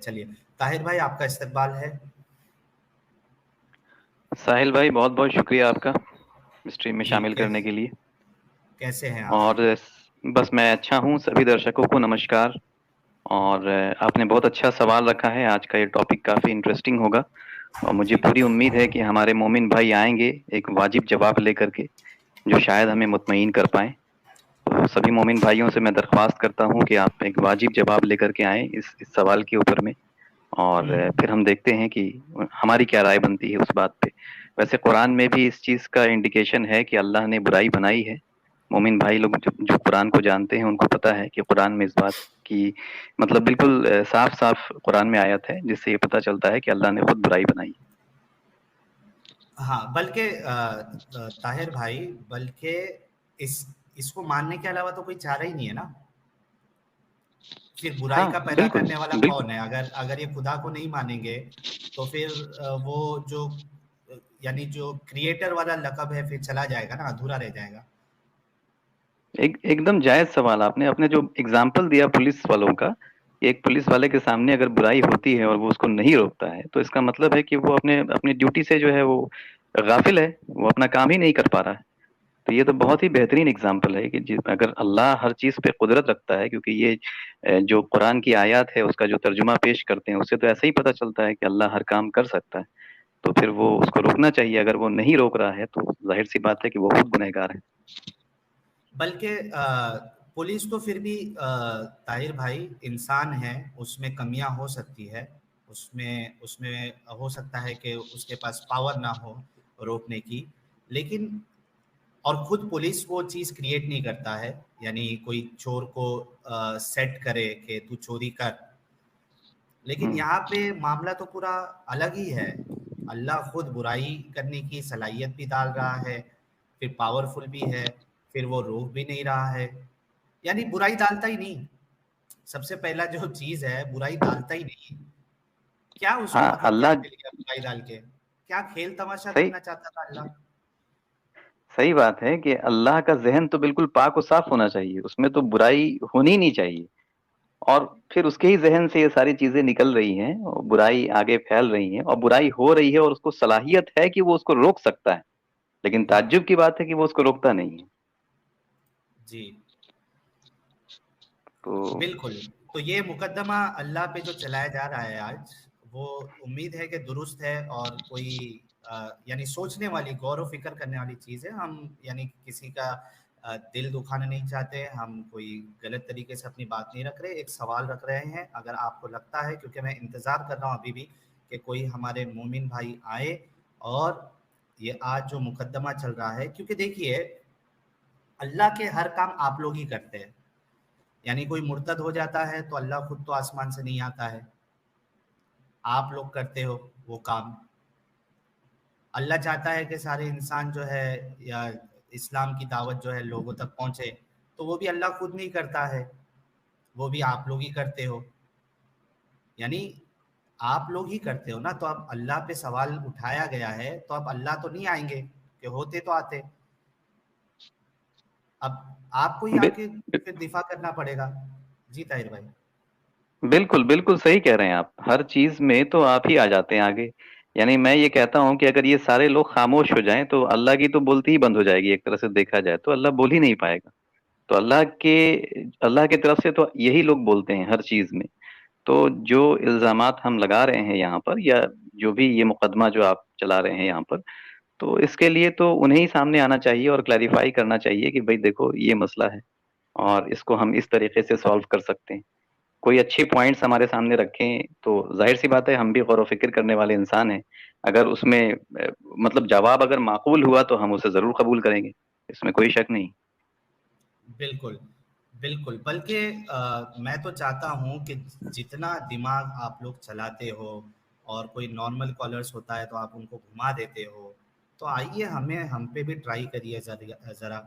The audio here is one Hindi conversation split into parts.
चलिए, ताहिर भाई आपका इस्तकबाल है। साहिल भाई, बहुत बहुत शुक्रिया आपका स्ट्रीम में जी, शामिल करने के लिए। कैसे हैं आप? और बस मैं अच्छा हूँ। सभी दर्शकों को नमस्कार। और आपने बहुत अच्छा सवाल रखा है। आज का ये टॉपिक काफ़ी इंटरेस्टिंग होगा और मुझे जी, पूरी उम्मीद है कि हमारे मोमिन भाई आएंगे एक वाजिब जवाब लेकर के, जो शायद हमें मुतमईन कर पाए। तो सभी मोमिन भाइयों से मैं दरख्वास्त करता हूँ कि आप एक वाजिब जवाब लेकर के आएँ इस सवाल के ऊपर में। और फिर हम देखते हैं कि हमारी क्या राय बनती है उस बात पे। वैसे कुरान में भी इस चीज़ का इंडिकेशन है कि अल्लाह ने बुराई बनाई है। मोमिन भाई लोग जो कुरान को जानते हैं उनको पता है कि कुरान में इस बात की मतलब बिल्कुल साफ साफ कुरान में आयत है जिससे ये पता चलता है कि अल्लाह ने खुद बुराई बनाई है। हाँ, बल्कि ताहिर भाई, बल्कि इसको मानने के अलावा तो कोई चारा ही नहीं है ना। फिर बुराई हाँ, का पैदा बिल्कुल करने वाला बिल्कुल। कौन है? अगर अगर ये खुदा को नहीं मानेंगे, तो फिर वो जो यानी जो क्रिएटर वाला लक़ब है, फिर चला जाएगा ना, अधूरा रह जाएगा। एकदम जायज सवाल आपने अपने जो एग्जाम्पल दिया पुलिस वालों का। एक पुलिस वाले के सामने अगर बुराई होती है और वो उसको नहीं रोकता है तो इसका मतलब है कि वो अपने अपनी ड्यूटी से जो है वो गाफिल है, वो अपना काम ही नहीं कर पा रहा है। तो ये तो बहुत ही बेहतरीन एग्जाम्पल है कि अगर अल्लाह हर चीज पे कुदरत रखता है, क्योंकि ये जो कुरान की आयत है उसका जो तर्जुमा पेश करते हैं उससे तो ऐसा ही पता चलता है कि अल्लाह हर काम कर सकता है। तो फिर वो उसको रोकना चाहिए। अगर वो नहीं रोक रहा है तो जाहिर सी बात है कि वो खुद गुनहगार है। बल्कि पुलिस तो फिर भी ताहिर भाई इंसान है, उसमें कमियां हो सकती है। उसमें उसमें हो सकता है कि उसके पास पावर ना हो रोकने की, लेकिन और खुद पुलिस वो चीज़ क्रिएट नहीं करता है। यानी कोई चोर को सेट करे कि तू चोरी कर। लेकिन हम्म। यहाँ पे मामला तो पूरा अलग ही है। अल्लाह खुद बुराई करने की सलाहियत भी डाल रहा है, फिर पावरफुल भी है, फिर वो रोक भी नहीं रहा है। यानी बुराई डालता ही नहीं। सबसे पहला जो चीज है, बुराई डालता ही नहीं। क्या उसको हाँ, मतलब क्या अल्लाह मिल गया बुराई डाल के? क्या खेल तमाशा सही देखना चाहता था अल्लाह? सही बात है कि अल्लाह का जहन तो बिल्कुल पाक और साफ होना चाहिए, उसमें तो बुराई होनी ही नहीं चाहिए। और फिर उसके ही जहन से ये सारी चीजें निकल रही हैं और बुराई आगे फैल रही है और बुराई हो रही है और उसको सलाहियत है कि वो उसको रोक सकता है। लेकिन हाँ, ताज्जुब की बात है कि वो उसको रोकता नहीं है। जी, तो बिल्कुल। तो ये मुकदमा अल्लाह पे जो चलाया जा रहा है आज, वो उम्मीद है कि दुरुस्त है और कोई यानी सोचने वाली, गौर व फ़िक्र करने वाली चीज़ है। हम यानी किसी का दिल दुखाना नहीं चाहते, हम कोई गलत तरीके से अपनी बात नहीं रख रहे, एक सवाल रख रहे हैं। अगर आपको लगता है, क्योंकि मैं इंतज़ार कर रहा हूँ अभी भी कि कोई हमारे मोमिन भाई आए और ये आज जो मुकदमा चल रहा है, क्योंकि देखिए, अल्लाह के हर काम आप लोग ही करते हैं। यानी कोई मुर्तद हो जाता है तो अल्लाह खुद तो आसमान से नहीं आता है, आप लोग करते हो वो काम। अल्लाह चाहता है कि सारे इंसान जो है, या इस्लाम की दावत जो है लोगों तक पहुंचे, तो वो भी अल्लाह खुद नहीं करता है, वो भी आप लोग ही करते हो। यानी आप लोग ही करते हो ना, तो अब अल्लाह पे सवाल उठाया गया है, तो अब अल्लाह तो नहीं आएंगे, कि होते तो आते। अब आपको ही बि, आके बि, फिर दिफा करना पड़ेगा। जी ताहिर भाई। बिल्कुल बिल्कुल सही कह रहे हैं आप। हर चीज में तो आप ही आ जाते हैं आगे। यानी मैं ये कहता हूँ कि अगर ये सारे लोग खामोश हो जाएं तो अल्लाह की तो बोलती ही बंद हो जाएगी। एक तरह से देखा जाए तो अल्लाह बोल ही नहीं पाएगा। तो अल्लाह की तरफ से तो यही लोग बोलते हैं हर चीज में। तो जो इल्जामात हम लगा रहे हैं यहाँ पर, या जो भी ये मुकदमा जो आप चला रहे हैं यहाँ पर, तो इसके लिए तो उन्हें ही सामने आना चाहिए और क्लैरिफाई करना चाहिए कि भाई देखो ये मसला है और इसको हम इस तरीके से सॉल्व कर सकते हैं। कोई अच्छे पॉइंट्स हमारे सामने रखें तो जाहिर सी बात है हम भी गौर व फिक्र करने वाले इंसान हैं। अगर उसमें मतलब जवाब अगर माकूल हुआ तो हम उसे जरूर कबूल करेंगे। इसमें कोई शक नहीं। बिल्कुल, बिल्कुल। बल्कि मैं तो चाहता हूँ कि जितना दिमाग आप लोग चलाते हो, और कोई नॉर्मल कॉलर्स होता है तो आप उनको घुमा देते हो, तो आइए हम पे भी ट्राई करिए ज़रा।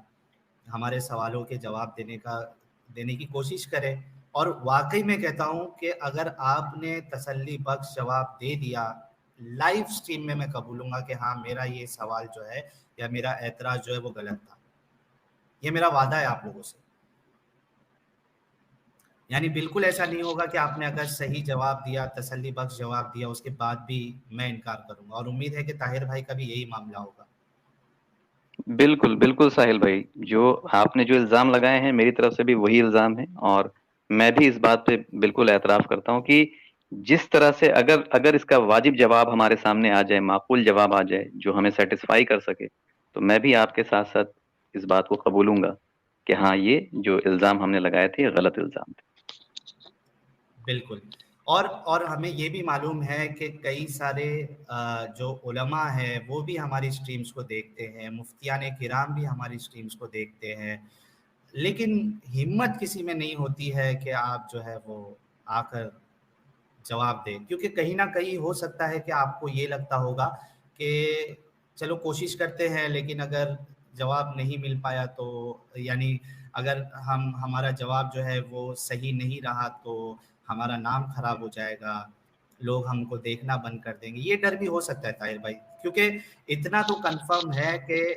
हमारे सवालों के जवाब देने की कोशिश करें। और वाक़ई में कहता हूँ कि अगर आपने तसल्ली बख्श जवाब दे दिया, लाइव स्ट्रीम में मैं कबूलूँगा कि हाँ, मेरा ये सवाल जो है या मेरा एतराज़ जो है वो गलत था। ये मेरा वादा है आप लोगों से। यानी बिल्कुल ऐसा नहीं होगा कि आपने अगर सही जवाब दिया, तसल्ली बख्श जवाब दिया, उसके बाद भी मैं इनकार करूंगा, और उम्मीद है कि ताहिर भाई का भी यही मामला होगा। बिल्कुल बिल्कुल साहिल भाई, जो आपने जो इल्जाम लगाए हैं मेरी तरफ से भी वही इल्जाम है, और मैं भी इस बात पे बिल्कुल एतराफ करता हूँ कि जिस तरह से अगर अगर इसका वाजिब जवाब हमारे सामने आ जाए, माकूल जवाब आ जाए जो हमें सेटिस्फाई कर सके, तो मैं भी आपके साथ साथ इस बात को कबूलूंगा कि हाँ, ये जो इल्जाम हमने लगाए थे ये गलत इल्जाम थे। बिल्कुल। और हमें ये भी मालूम है कि कई सारे जो उलमा है वो भी हमारी स्ट्रीम्स को देखते हैं, मुफ्तियान किराम भी हमारी स्ट्रीम्स को देखते हैं, लेकिन हिम्मत किसी में नहीं होती है कि आप जो है वो आकर जवाब दें, क्योंकि कहीं ना कहीं हो सकता है कि आपको ये लगता होगा कि चलो कोशिश करते हैं, लेकिन अगर जवाब नहीं मिल पाया तो, यानी अगर हम हमारा जवाब जो है वो सही नहीं रहा तो हमारा नाम खराब हो जाएगा, लोग हमको देखना बंद कर देंगे। ये डर भी हो सकता है ताहिर भाई, क्योंकि इतना तो कंफर्म है कि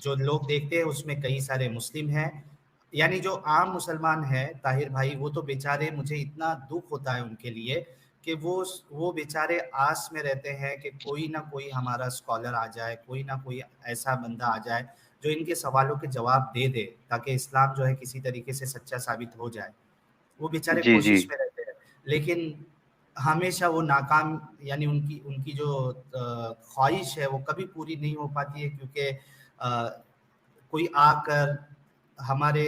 जो लोग देखते हैं उसमें कई सारे मुस्लिम हैं, यानी जो आम मुसलमान है ताहिर भाई, वो तो बेचारे, मुझे इतना दुख होता है उनके लिए कि वो बेचारे आस में रहते हैं कि कोई ना कोई हमारा स्कॉलर आ जाए, कोई ना कोई ऐसा बंदा आ जाए जो इनके सवालों के जवाब दे दे, ताकि इस्लाम जो है किसी तरीके से सच्चा साबित हो जाए। वो बेचारे जी जी। कोशिश में रहते हैं, लेकिन हमेशा वो नाकाम, यानी उनकी उनकी जो ख्वाहिश है वो कभी पूरी नहीं हो पाती है, क्योंकि कोई आकर हमारे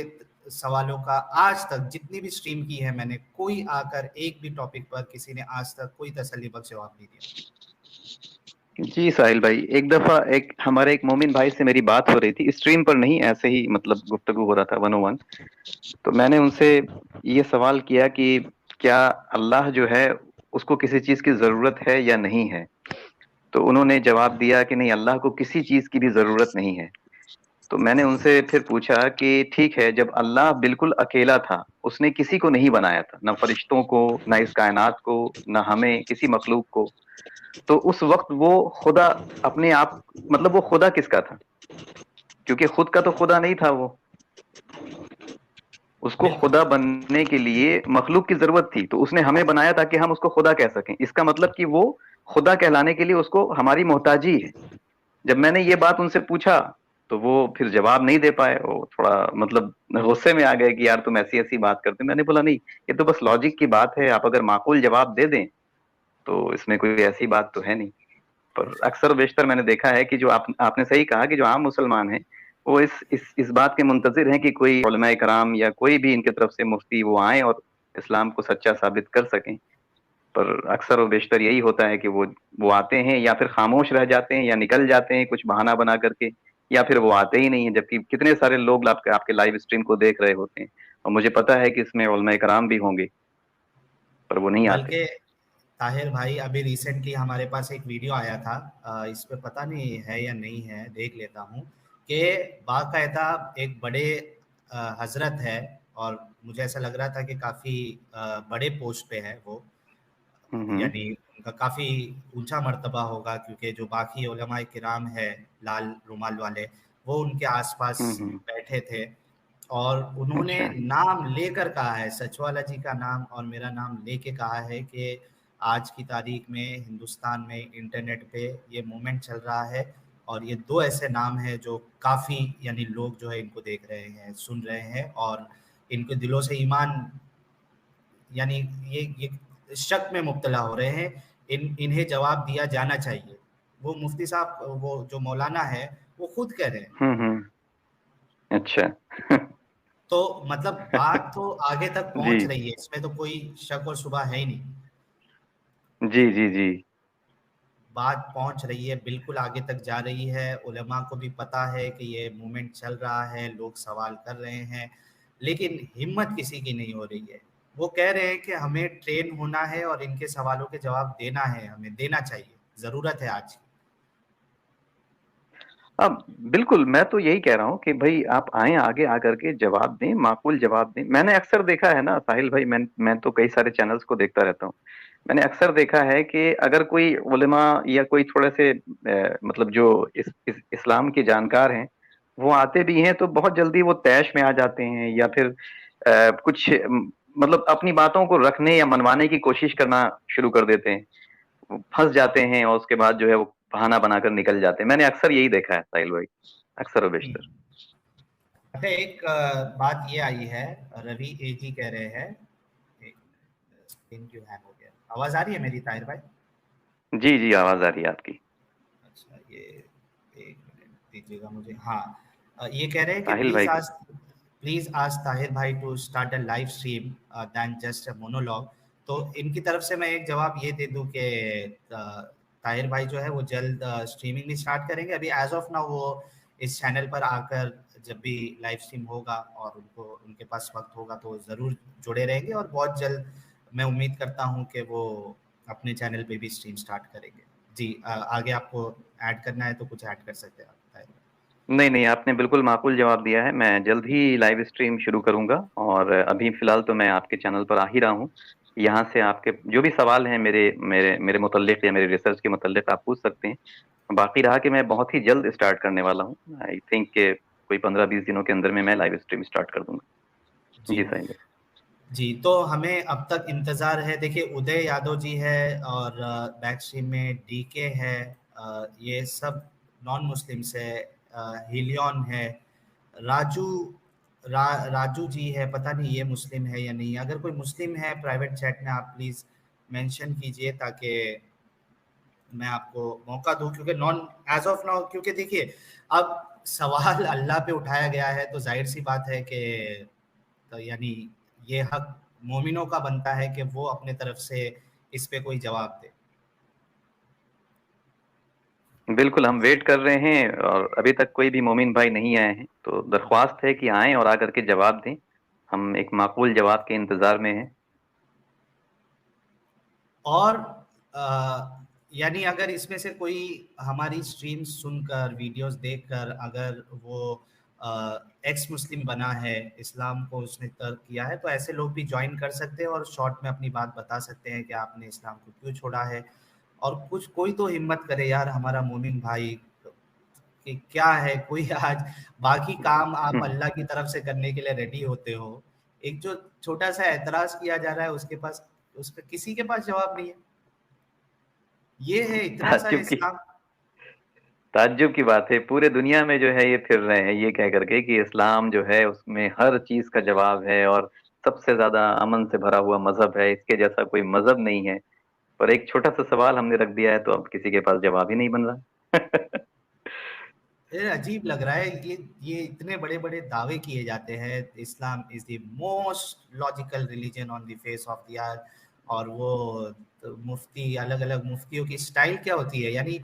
सवालों का, आज तक जितनी भी स्ट्रीम की है मैंने, कोई आकर एक भी टॉपिक पर किसी ने आज तक कोई तसल्ली बख्श जवाब नहीं दिया। जी साहिल भाई, एक दफा एक हमारे एक मोमिन भाई से मेरी बात हो रही थी, स्ट्रीम पर नहीं, ऐसे ही मतलब गुफ्तगू हो रहा था 101। तो मैंने उनसे ये सवाल किया कि क्या अल्लाह जो है उसको किसी चीज की जरूरत है या नहीं है। तो उन्होंने जवाब दिया कि नहीं, अल्लाह को किसी चीज की भी जरूरत नहीं है। तो मैंने उनसे फिर पूछा कि ठीक है, जब अल्लाह बिल्कुल अकेला था, उसने किसी को नहीं बनाया था, ना फरिश्तों को, ना इस कायनात को, ना हमें, किसी मखलूक को, तो उस वक्त वो खुदा अपने आप, मतलब वो खुदा किसका था? क्योंकि खुद का तो खुदा नहीं था वो, उसको बिल्कुल। खुदा बनने के लिए मखलूक की जरूरत थी, तो उसने हमें बनाया ताकि हम उसको खुदा कह सकें। इसका मतलब कि वो खुदा कहलाने के लिए उसको हमारी मोहताजी है। जब मैंने ये बात उनसे पूछा तो वो फिर जवाब नहीं दे पाए, वो थोड़ा मतलब गुस्से में आ गए कि यार तुम ऐसी ऐसी बात करते हो। मैंने बोला नहीं, ये तो बस लॉजिक की बात है, आप अगर माकूल जवाब दे दें तो इसमें कोई ऐसी बात तो है नहीं। पर अक्सर बेशतर मैंने देखा है कि जो आपने सही कहा कि जो आम मुसलमान हैं वो इस बात के मुंतजिर हैं कि कोई उलमा कराम या कोई भी इनके तरफ से मुफ्ती वो आए और इस्लाम को सच्चा साबित कर सकें। पर अक्सर और बेशतर यही होता है कि वो आते हैं या फिर खामोश रह जाते हैं या निकल जाते हैं कुछ बहाना बना करके, या फिर वो आते ही नहीं है, जबकि कितने सारे लोग आपके लाइव स्ट्रीम को देख रहे होते हैं और मुझे पता है कि इसमें उलमा कराम भी होंगे, पर वो नहीं आते। बल्कि ताहिर भाई, अभी रिसेंटली हमारे पास एक वीडियो आया था, इस पे पता नहीं है या नहीं है, देख लेता हूँ, कि बाकायदा एक बड़े हजरत है, और मुझे ऐसा लग रहा था कि काफ़ी बड़े पोस्ट पे है वो, हम्म यानी उनका काफ़ी ऊंचा मर्तबा होगा, क्योंकि जो बाकी उलमाए किराम है लाल रुमाल वाले, वो उनके आसपास हम्म। बैठे थे, और उन्होंने अच्छा। नाम लेकर कहा है, सचवाला जी का नाम और मेरा नाम लेके कहा है कि आज की तारीख में हिंदुस्तान में इंटरनेट पे ये मूवमेंट चल रहा है, और ये दो ऐसे नाम हैं जो काफ़ी, यानी लोग जो है इनको देख रहे हैं, सुन रहे हैं, और इनके दिलों से ईमान, यानी ये शक में मुब्तला हो रहे हैं, इन्हें जवाब दिया जाना चाहिए। वो मुफ्ती साहब, वो जो मौलाना है, वो खुद कह रहे हैं। अच्छा। तो मतलब बात तो आगे तक जी पहुंच रही है, इसमें तो कोई शक और शुबा है ही नहीं। जी जी जी। बात पहुंच रही है, बिल्कुल आगे तक जा रही है, उलमा को भी पता है कि ये मूवमेंट चल रहा है, लोग सवाल कर रहे हैं, लेकिन हिम्मत किसी की नहीं हो रही है। वो कह रहे हैं कि हमें ट्रेन होना है और इनके सवालों के जवाब देना है, हमें देना चाहिए, ज़रूरत है आज की। अब बिल्कुल, मैं तो यही कह रहा हूँ कि भाई आप आए आगे आकर के जवाब दें, माकूल जवाब दें। मैंने अक्सर देखा है ना साहिल भाई, मैं तो कई सारे चैनल्स को देखता रहता हूँ। मैंने अक्सर देखा है कि अगर कोई उलेमा या कोई थोड़े से मतलब जो इस्लाम के जानकार हैं, वो आते भी हैं तो बहुत जल्दी वो तैश में आ जाते हैं, या फिर कुछ मतलब अपनी बातों को रखने या मनवाने की कोशिश करना शुरू कर देते हैं, फंस जाते हैं और उसके बाद जो है वो बहाना बनाकर निकल जाते हैं। मैंने अक्सर यही देखा है साहिल भाई, अक्सर और बेशतर। अच्छा, एक बात ये आई है, रवि ए जी कह रहे हैं, स्क्रीन क्यों हैंग हो गया? आवाज आ रही है मेरी ताहिर भाई? जी जी, आवाज आ रही है आपकी। अच्छा, ये एक मिनट दीजिएगा मुझे। हाँ, ये कह रहे हैं कि साहिल भाई, प्लीज आस्क ताहिर भाई to start a live stream then just a monologue. तो इनकी तरफ से मैं एक जवाब ये दे दूं कि ताहिर भाई जो है वो जल्द स्ट्रीमिंग भी स्टार्ट करेंगे। अभी एज ऑफ नाउ वो इस चैनल पर आकर जब भी लाइव स्ट्रीम होगा और उनको उनके पास वक्त होगा तो ज़रूर जुड़े रहेंगे, और बहुत जल्द मैं उम्मीद करता हूँ कि वो अपने चैनल पे भी स्ट्रीम स्टार्ट करेंगे। जी, आगे आपको ऐड करना है तो कुछ ऐड कर सकते हैं आप। नहीं नहीं, आपने बिल्कुल माकूल जवाब दिया है। मैं जल्द ही लाइव स्ट्रीम शुरू करूंगा, और अभी फिलहाल तो मैं आपके चैनल पर आ ही रहा हूँ। यहाँ से आपके जो भी सवाल हैं मेरे मेरे मेरे मुतल्लिक या मेरे रिसर्च के मुतल्लिक, आप पूछ सकते हैं। बाकी रहा कि मैं बहुत ही जल्द स्टार्ट करने वाला हूँ। आई थिंक के कोई 15-20 दिनों के अंदर में मैं लाइव स्ट्रीम स्टार्ट कर दूंगा। जी जी साहिल भाई। जी, तो हमें अब तक इंतज़ार है। देखिए, उदय यादव जी है और बैक स्ट्रीम में डीके है, ये सब नॉन मुस्लिम्स है। हिलियन है, राजू राजू जी है, पता नहीं ये मुस्लिम है या नहीं। अगर कोई मुस्लिम है प्राइवेट चैट में आप प्लीज़ मेंशन कीजिए ताकि मैं आपको मौका दूं, क्योंकि नॉन एज ऑफ नाउ, क्योंकि देखिए अब सवाल अल्लाह पे उठाया गया है तो जाहिर सी बात है कि तो यानी ये हक मोमिनों का बनता है कि वो अपने तरफ से इस पे कोई जवाब दे। बिल्कुल, हम वेट कर रहे हैं और अभी तक कोई भी मोमिन भाई नहीं आए हैं, तो दरख्वास्त है कि आएं और आकर के जवाब दें। हम एक माकूल जवाब के इंतजार में हैं। और यानी अगर इसमें से कोई हमारी स्ट्रीम सुनकर वीडियोस देखकर अगर वो एक्स मुस्लिम बना है, इस्लाम को उसने तर्क किया है, तो ऐसे लोग भी ज्वाइन कर सकते हैं और शॉर्ट में अपनी बात बता सकते हैं कि आपने इस्लाम को क्यों छोड़ा है। और कुछ कोई तो हिम्मत करे यार, हमारा मोमिन भाई, कि क्या है कोई आज बाकी काम आप अल्लाह की तरफ से करने के लिए रेडी होते हो, एक जो छोटा सा एतराज किया जा रहा है उसके पास, उसका किसी के पास जवाब नहीं है। ये है इतना सा ताज्जुब की इस्लाम। ताज्जुब की बात है, पूरे दुनिया में जो है ये फिर रहे हैं ये कह करके कि इस्लाम जो है उसमें हर चीज का जवाब है और सबसे ज्यादा अमन से भरा हुआ मजहब है, इसके जैसा कोई मजहब नहीं है। पर एक छोटा सा सवाल हमने रख दिया है तो अब किसी के पास जवाब ही नहीं बन रहा। ये अजीब लग रहा है, ये इतने बड़े बड़े दावे किए जाते हैं, Islam is the most logical religion on the face of the earth. और वो तो मुफ्ती, अलग अलग मुफ्तियों की स्टाइल क्या होती है, यानी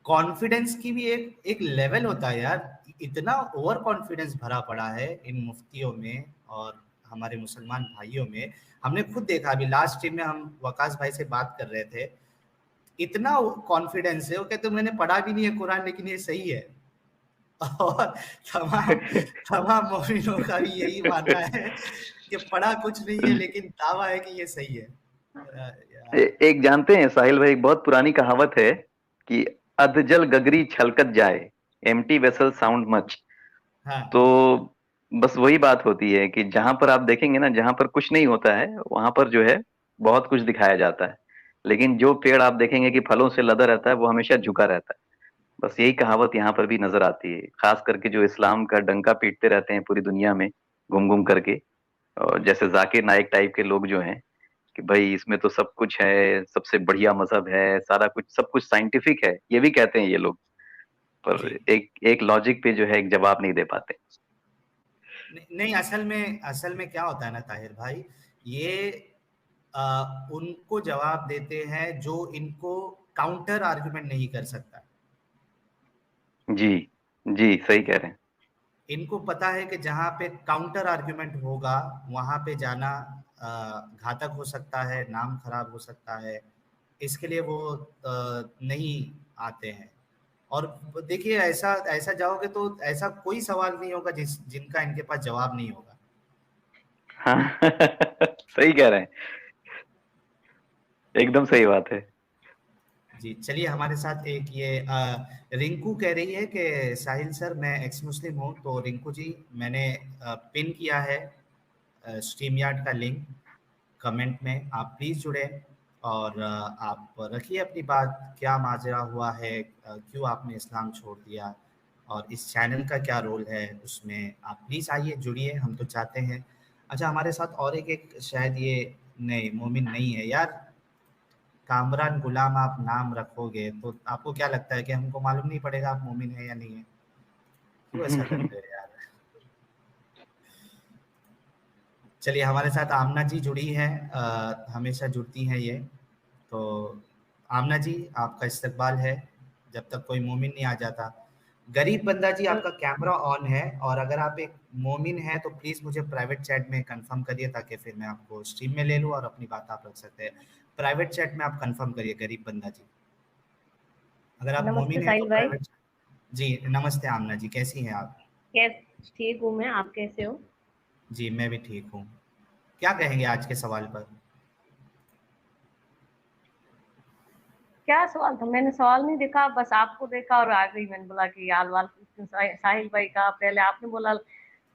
कॉन्फिडेंस की भी एक एक लेवल होता है यार। इतना ओवर कॉन्फिडेंस भरा पड़ा है इन मुफ्तियों में और हमारे मुसलमान भाइयों में। हमने खुद देखा, अभी लास्ट टाइम में हम वकास भाई से बात कर रहे थे, इतना कॉन्फिडेंस है, वो कहते मैंने पढ़ा भी नहीं है कुरान लेकिन ये सही है। और तमाम तमाम मोमिनों का भी यही मानना है कि पढ़ा कुछ नहीं है लेकिन दावा है कि ये सही है। यार। एक जानते हैं साहिल भाई, एक बहुत पुरानी कहावत है कि अधजल गगरी छलकत जाए, एम्प्टी वेसल साउंड मच। हाँ तो बस वही बात होती है कि जहां पर आप देखेंगे ना, जहां पर कुछ नहीं होता है वहां पर जो है बहुत कुछ दिखाया जाता है। लेकिन जो पेड़ आप देखेंगे कि फलों से लदा रहता है वो हमेशा झुका रहता है। बस यही कहावत यहाँ पर भी नजर आती है, खास करके जो इस्लाम का डंका पीटते रहते हैं पूरी दुनिया में घूम घूम करके। और जैसे जाकिर नाइक टाइप के लोग जो हैं कि भाई इसमें तो सब कुछ है, सबसे बढ़िया मजहब है, सारा कुछ सब कुछ साइंटिफिक है, ये भी कहते हैं ये लोग। पर जी। एक एक लॉजिक पे जो है एक जवाब नहीं दे पाते। नहीं, असल में क्या होता है ना ताहिर भाई, ये उनको जवाब देते हैं जो इनको काउंटर आर्गुमेंट नहीं कर सकता। जी जी, सही कह रहे हैं। इनको पता है कि जहाँ पे काउंटर आर्ग्यूमेंट होगा वहां पे जाना घातक हो सकता है, नाम खराब हो सकता है, इसके लिए वो नहीं आते हैं। और देखिए, ऐसा ऐसा जाओगे तो ऐसा कोई सवाल नहीं होगा जिनका इनके पास जवाब नहीं होगा। हाँ सही कह रहे हैं, एकदम सही बात है। जी, चलिए, हमारे साथ एक ये रिंकू कह रही है कि साहिल सर मैं एक्स मुस्लिम हूँ। तो रिंकू जी, मैंने पिन किया है स्ट्रीम यार्ड का लिंक कमेंट में, आप प्लीज़ जुड़े और आप रखिए अपनी बात, क्या माजरा हुआ है, क्यों आपने इस्लाम छोड़ दिया और इस चैनल का क्या रोल है उसमें। आप प्लीज़ आइए, जुड़िए, हम तो चाहते हैं। अच्छा, हमारे साथ और एक शायद ये नहीं, मोमिन नहीं है यार। कामरान गुलाम आप नाम रखोगे तो आपको क्या लगता है कि हमको मालूम नहीं पड़ेगा आप मोमिन है या नहीं है? क्यों ऐसा करते हो यार? चलिए, हमारे साथ आमना जी जुड़ी हैं, हमेशा जुड़ती हैं ये। तो आमना जी, आपका इस्तकबाल है जब तक कोई मोमिन नहीं आ जाता। गरीब बंदा जी, आपका कैमरा ऑन है और अगर आप एक मोमिन हैं तो प्लीज़ मुझे प्राइवेट चैट में कंफर्म करिए ताकि फिर मैं आपको स्ट्रीम में ले लूँ और अपनी बात आप रख सकते हैं। प्राइवेट चैट में आप कंफर्म करिए गरीब बंदा जी, अगर आप नमस्ते मोमिन हैं तो साहिल भाई। प्राइवेट। जी नमस्ते आमना जी, कैसी हैं आप? कैसे? ठीक हूँ मैं, आप कैसे हो? जी मैं भी ठीक हूँ। क्या कहेंगे आज के सवाल पर? क्या सवाल था? मैंने सवाल नहीं देखा, बस आपको देखा और आ गई। मैंने बोला कि हाल वाल पूछूं साहिल भाई का। पहले आपने बोला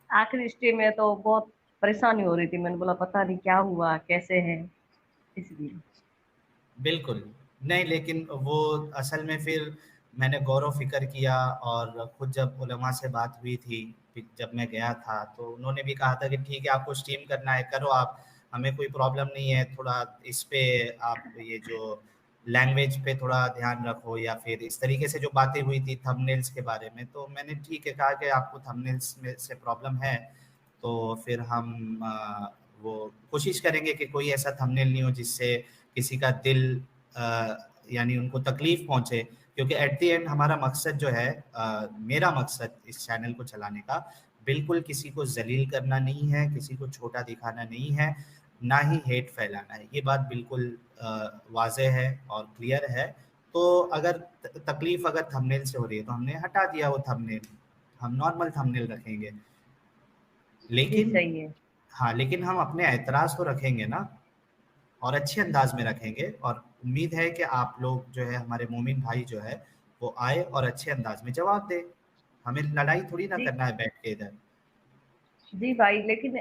आखिरी स्टे में, तो बहुत परेशानी हो रही थी। मैंने बोला पता नहीं क्या हुआ, कैसे है, इसलिए। बिल्कुल। नहीं, लेकिन वो असल में फिर मैंने गौर-व-फ़िक्र किया और खुद जब उलमा से बात हुई थी, फिर जब मैं गया था, तो उन्होंने भी कहा था कि ठीक है, आपको स्ट्रीम करना है, करो आप, हमें कोई प्रॉब्लम नहीं है। थोड़ा इस पे आप ये जो लैंग्वेज पे थोड़ा ध्यान रखो या फिर इस तरीके से जो बातें हुई थी थंबनेल्स के बारे में, तो मैंने ठीक है कहा कि आपको थंबनेल्स में से प्रॉब्लम है, तो फिर हम वो कोशिश करेंगे कि कोई ऐसा थंबनेल नहीं हो जिससे किसी का दिल यानी उनको तकलीफ पहुंचे, क्योंकि एट द एंड हमारा मकसद जो है, मेरा मकसद इस चैनल को चलाने का बिल्कुल किसी को जलील करना नहीं है, किसी को छोटा दिखाना नहीं है, ना ही हेट फैलाना है। ये बात बिल्कुल वाज़ेह है और क्लियर है। तो अगर तकलीफ अगर थंबनेल से हो रही है तो हमने हटा दिया वो थंबनेल, हम नॉर्मल थंबनेल रखेंगे। जी लेकिन सही है। हाँ, लेकिन हम अपने एतराज़ तो रखेंगे ना, और अच्छे अंदाज में रखेंगे और उम्मीद है कि आप लोग जो है, हमारे मोमिन भाई जो है, वो आए और अच्छे अंदाज में जवाब दे। हमें लड़ाई थोड़ी ना जी करना है बैठ के इधर। जी भाई, लेकिन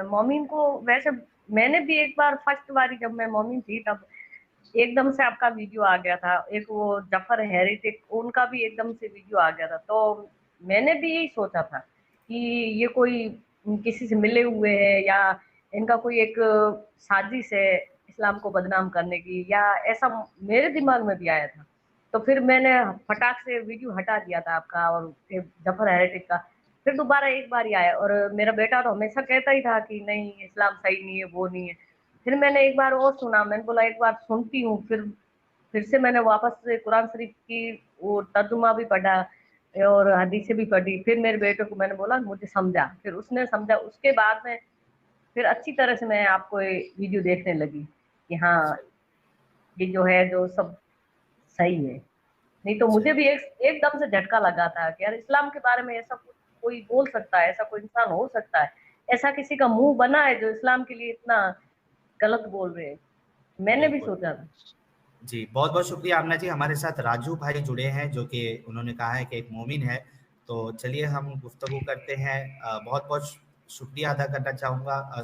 मोमिन को वैसे मैंने भी एक बार फर्स्ट बारी जब मैं मोमिन थी, तब एकदम से आपका वीडियो आ गया था। एक वो जफर हेरिटेक, उनका भी एकदम से वीडियो आ गया था। तो मैंने भी यही सोचा था कि ये कोई किसी से मिले हुए हैं, या इनका कोई एक साजिश है इस्लाम को बदनाम करने की, या ऐसा मेरे दिमाग में भी आया था। तो फिर मैंने फटाक से वीडियो हटा दिया था आपका और ये जफर हेरिटेक का। फिर दोबारा एक बार ही आया, और मेरा बेटा तो हमेशा कहता ही था कि नहीं, इस्लाम सही नहीं है, वो नहीं है। फिर मैंने एक बार और सुना, मैंने बोला एक बार सुनती हूँ। फिर से मैंने वापस से कुरान शरीफ की वो तर्जुमा भी पढ़ा और हदीसें भी पढ़ी। फिर मेरे बेटे को मैंने बोला मुझे समझा, फिर उसने समझा। उसके बाद में फिर अच्छी तरह से मैं आपको ये वीडियो देखने लगी कि हाँ, सही, ये जो है जो सब सही है। नहीं तो मुझे सही। भी एकदम से झटका लगा था कि यार, इस्लाम के बारे में ऐसा कुछ कोई बोल सकता है, ऐसा कोई इंसान हो सकता है, ऐसा किसी का मुंह बना है जो इस्लाम के लिए इतना गलत बोल रहे हैं। मैंने भी बिल्कुल। सोचा था। जी, बहुत-बहुत शुक्रिया आमना जी। हमारे साथ राजू भाई जुड़े हैं जो कि उन्होंने कहा है कि एक मोमिन है। तो चलिए हम गुफ्तगू करते हैं। बहुत-बहुत शुक्रिया अदा करना चाहूँगा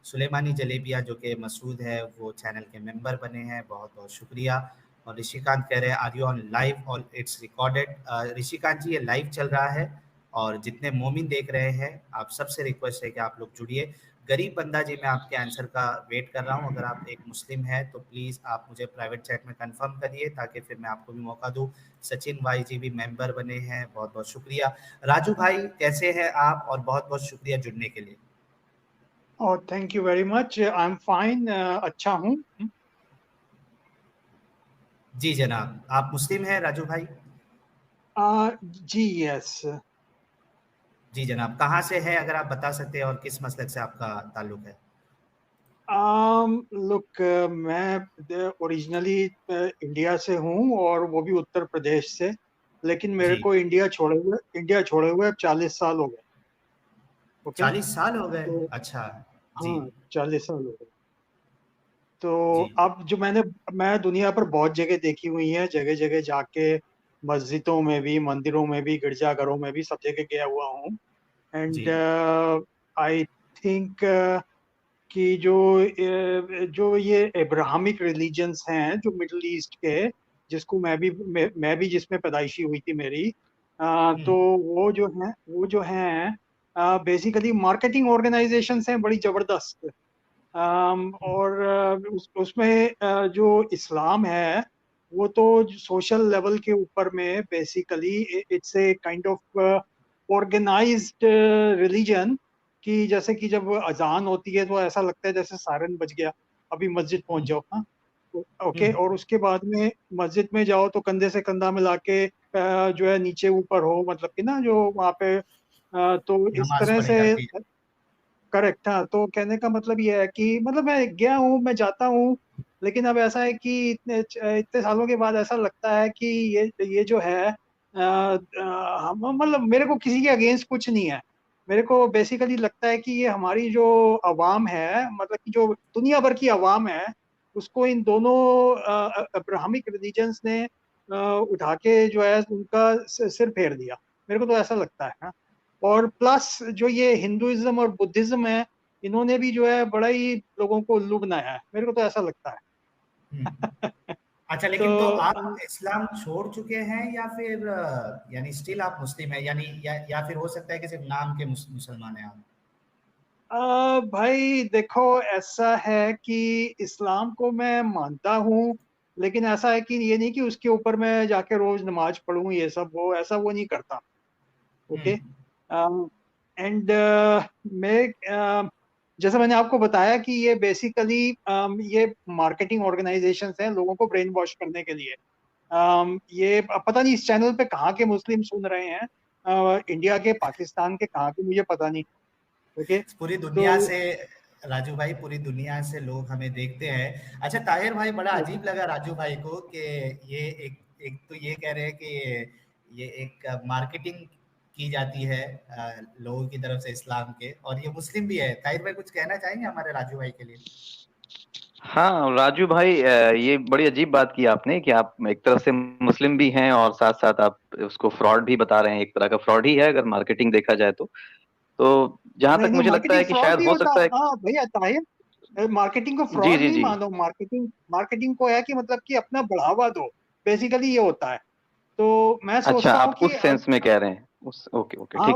सुलेमानी जलेबिया जो कि मसूद है, वो चैनल के मेंबर बने हैं, बहुत-बहुत शुक्रिया। और ऋषिकांत कह रहे हैं आर यू ऑन लाइव और इट्स रिकॉर्डेड? ऋषिकांत जी, ये लाइव चल रहा है और जितने मोमिन देख रहे हैं, आप सबसे रिक्वेस्ट है कि आप लोग जुड़िए। गरीब बंदा जी, मैं आपके आंसर का वेट कर रहा हूँ। अगर आप एक मुस्लिम हैं तो प्लीज़ आप मुझे प्राइवेट चैट में कंफर्म करिए ताकि फिर मैं आपको भी मौका दूँ। सचिन भाई जी भी मेंबर बने हैं, बहुत-बहुत शुक्रिया। राजू भाई कैसे हैं आप? और बहुत-बहुत शुक्रिया जुड़ने के लिए। और thank you very much, I am fine, अच्छा हूँ। जी जनाब, आप मुस्लिम हैं राजू भाई? जी यस। जी जनाब, कहाँ से हैं अगर आप बता सकते हैं और किस मसलक से आपका ताल्लुक है? लुक, मैं ओरिजिनली इंडिया से हूँ और वो भी उत्तर प्रदेश से। लेकिन मेरे जी, को इंडिया छोड़े हुए अब 40 साल हो गए। ओके। 40 साल हो गए? तो अच्छा, जी, हाँ, 40 साल हो गए। तो जी, अब जो मैं दुनिया पर बहुत जगह देखी हुई है, जगह जगह जाके मस्जिदों में भी, मंदिरों में भी, गिरजाघरों में भी, सब जगह गया हुआ हूँ। एंड जी, आई थिंक कि जो ये एब्राहमिक रिलीजन्स हैं जो मिडल ईस्ट के, जिसको मैं भी जिसमें पैदाइशी हुई थी मेरी, तो वो जो हैं बेसिकली मार्केटिंग ऑर्गेनाइजेशंस हैं बड़ी जबरदस्त। और उसमें जो इस्लाम है वो तो सोशल लेवल के ऊपर में basically it's a kind of organised religion, कि जैसे कि जब अजान होती है तो ऐसा लगता है जैसे सायरन बज गया, अभी मस्जिद पहुंच जाओ। हाँ, ओके। और उसके बाद में मस्जिद में जाओ तो कंधे से कंधा मिला के जो है नीचे ऊपर हो, मतलब कि ना जो वहाँ पे तो इस नमाज तरह पढ़ी से जाती है। करेक्ट। हाँ, तो कहने का मतलब ये है कि मतलब मैं गया हूँ, मैं जाता हूँ, लेकिन अब ऐसा है कि इतने सालों के बाद ऐसा लगता है कि ये जो है मतलब मेरे को किसी के अगेंस्ट कुछ नहीं है। मेरे को बेसिकली लगता है कि ये हमारी जो अवाम है, मतलब कि जो दुनिया भर की अवाम है, उसको इन दोनों अब्राहमिक रिलीजन्स ने उठा के जो है उनका सिर फेर दिया। मेरे को तो ऐसा लगता है। हाँ। और प्लस जो ये हिंदुइज्म और बुद्धिज्म है, इन्होंने भी जो है बड़ा ही लोगों को उल्लू बनाया है, मेरे को तो ऐसा लगता है। अच्छा, तो लेकिन तो आप इस्लाम छोड़ चुके हैं या फिर यानी स्टिल आप मुस्लिम हैं, यानी या फिर हो सकता है कि सिर्फ नाम के मुसलमान हैं आप? भाई देखो, ऐसा है कि इस्लाम को मैं मानता हूँ, लेकिन ऐसा है कि ये नहीं कि उसके ऊपर मैं जाके रोज नमाज पढ़ूं, ये सब वो ऐसा वो नहीं करता। ओके। हम्म। एंड मैं जैसे मैंने आपको बताया कि ये बेसिकली ये मार्केटिंग ऑर्गेनाइजेशंस हैं लोगों को ब्रेन वॉश करने के लिए। ये पता नहीं इस चैनल पे कहाँ के मुस्लिम सुन रहे हैं, इंडिया के, पाकिस्तान के, कहाँ के, मुझे पता नहीं। ओके। पूरी तो दुनिया से राजू भाई, पूरी दुनिया से लोग हमें देखते हैं। अच्छा ताहिर भाई, बड़ा अजीब लगा राजू भाई को कि ये एक एक तो ये कह रहे हैं कि ये एक मार्केटिंग की जाती है लोगों की तरफ से इस्लाम के, और ये मुस्लिम भी है। ताहिर भाई कुछ कहना चाहेंगे हमारे राजू भाई के लिए? हाँ राजू भाई, ये बड़ी अजीब बात की आपने कि आप एक तरफ से मुस्लिम भी हैं और साथ साथ आप उसको फ्रॉड भी बता रहे हैं। एक तरह का फ्रॉड ही है अगर मार्केटिंग देखा जाए तो जहां नहीं तक नहीं, मुझे लगता मार्केटिंग है कि फ्रॉड शायद नहीं हो होता। सकता है। हाँ भैया ताहिर, मार्केटिंग को जी फ्रॉड जी नहीं जी। मानो। मार्केटिंग मार्केटिंग को है कि मतलब कि अपना बढ़ावा दो, बेसिकली ये होता है। तो मैं अच्छा, सोचता हूँ आप कि उस सेंस में कह रहे हैं, उस ओके ओके हाँ, ठीक